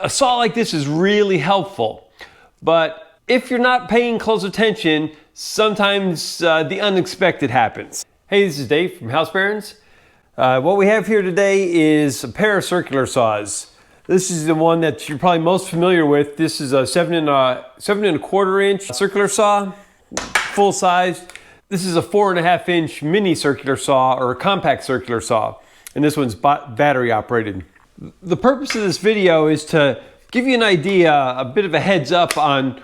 A saw like this is really helpful, but if you're not paying close attention, sometimes the unexpected happens. Hey, this is Dave from House Barons. What we have here today is a pair of circular saws. This is the one that you're probably most familiar with. This is a 7¼ inch circular saw, full size. This is a 4½ inch mini circular saw or a compact circular saw, and this one's battery operated. The purpose of this video is to give you an idea, a bit of a heads up on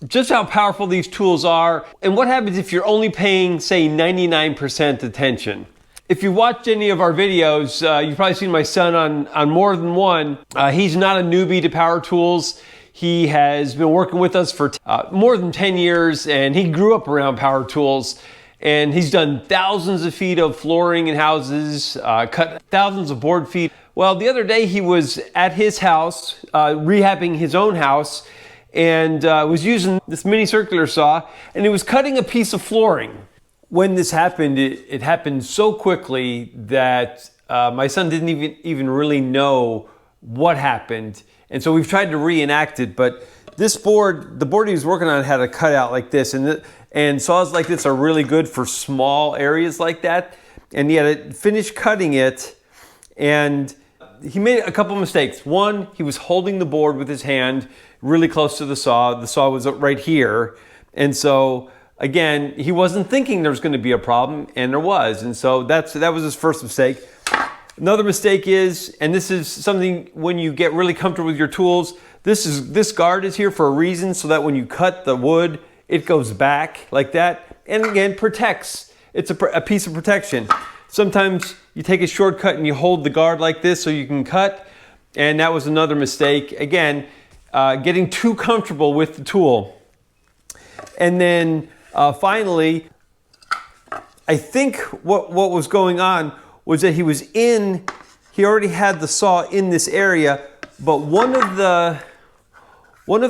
just how powerful these tools are and what happens if you're only paying, say, 99% attention. If you watched any of our videos, you've probably seen my son on more than one. He's not a newbie to power tools. He has been working with us for more than 10 years, and he grew up around power tools. And he's done thousands of feet of flooring in houses, cut thousands of board feet. Well, the other day he was at his house, rehabbing his own house, and was using this mini circular saw, and he was cutting a piece of flooring. When this happened, it happened so quickly that my son didn't even really know what happened. And so we've tried to reenact it, but this board, the board he was working on had a cutout like this, and saws like this are really good for small areas like that. And he had to finish cutting it, and he made a couple mistakes. One, he was holding the board with his hand really close to the saw. The saw was right here. And so, again, he wasn't thinking there was going to be a problem, and there was. And so that was his first mistake. Another mistake is, and this is something when you get really comfortable with your tools, this guard is here for a reason, so that when you cut the wood, it goes back like that. And again, protects. It's a piece of protection. Sometimes you take a shortcut and you hold the guard like this so you can cut. And that was another mistake. Again, getting too comfortable with the tool. And then finally, I think what was going on was that he already had the saw in this area, but one of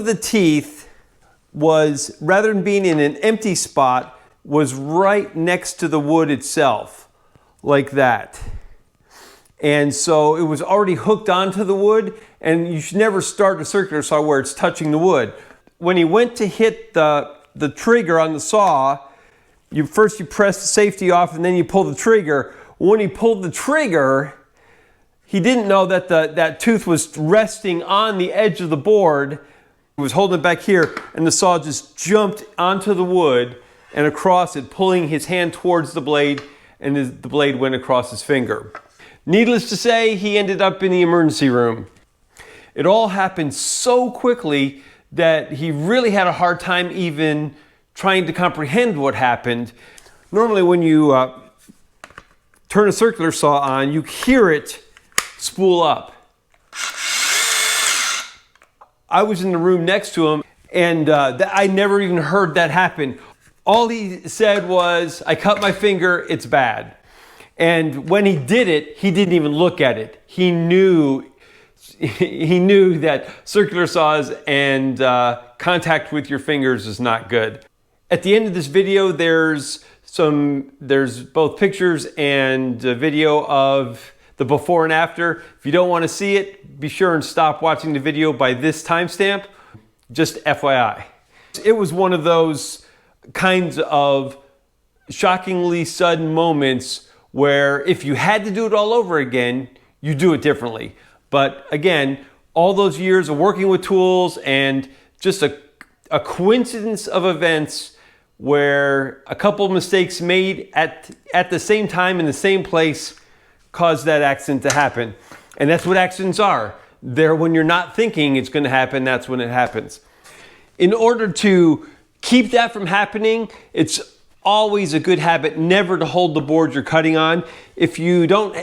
the teeth was, rather than being in an empty spot, was right next to the wood itself, like that. And so it was already hooked onto the wood, and you should never start a circular saw where it's touching the wood. When he went to hit the trigger on the saw, first you press the safety off and then you pull the trigger. When he pulled the trigger, he didn't know that that tooth was resting on the edge of the board. He was holding it back here, and the saw just jumped onto the wood and across it, pulling his hand towards the blade, and the blade went across his finger. Needless to say, he ended up in the emergency room. It all happened so quickly that he really had a hard time even trying to comprehend what happened. Normally when you turn a circular saw on, you hear it spool up. I was in the room next to him, and I never even heard that happen. All he said was, "I cut my finger, it's bad." And when he did it, he didn't even look at it. He knew that circular saws and contact with your fingers is not good. At the end of this video, there's both pictures and video of the before and after. If you don't want to see it, be sure and stop watching the video by this timestamp. Just FYI. It was one of those kinds of shockingly sudden moments where if you had to do it all over again, you do it differently. But again, all those years of working with tools and just a coincidence of events where a couple of mistakes made at the same time in the same place caused that accident to happen. And that's what accidents are. They're when you're not thinking it's going to happen, that's when it happens. In order to keep that from happening, it's always a good habit never to hold the board you're cutting on. If you don't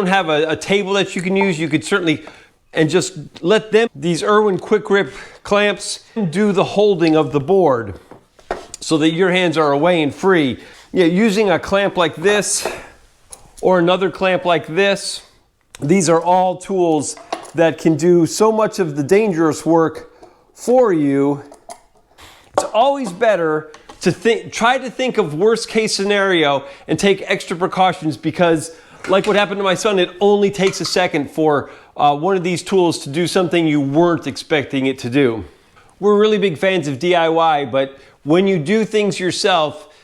have a table that you can use, you could certainly, and just let these Irwin quick grip clamps do the holding of the board so that your hands are away and free. Using a clamp like this or another clamp like this, these are all tools that can do so much of the dangerous work for you. It's always better to try to think of worst case scenario and take extra precautions, because like what happened to my son, it only takes a second for one of these tools to do something you weren't expecting it to do. We're really big fans of DIY, but when you do things yourself,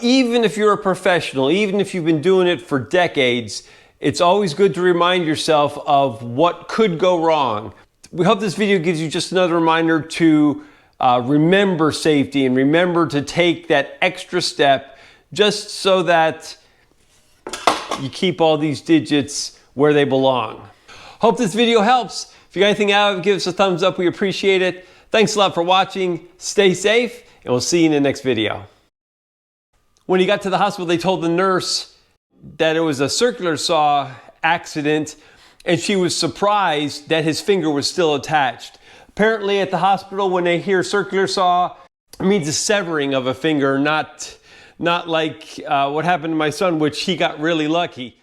even if you're a professional, even if you've been doing it for decades, it's always good to remind yourself of what could go wrong. We hope this video gives you just another reminder to remember safety and remember to take that extra step just so that you keep all these digits where they belong. Hope this video helps. If you got anything out of it, give us a thumbs up. We appreciate it. Thanks a lot for watching. Stay safe, and we'll see you in the next video. When he got to the hospital, they told the nurse that it was a circular saw accident, and she was surprised that his finger was still attached. Apparently at the hospital, when they hear circular saw, it means a severing of a finger, not like what happened to my son, which he got really lucky.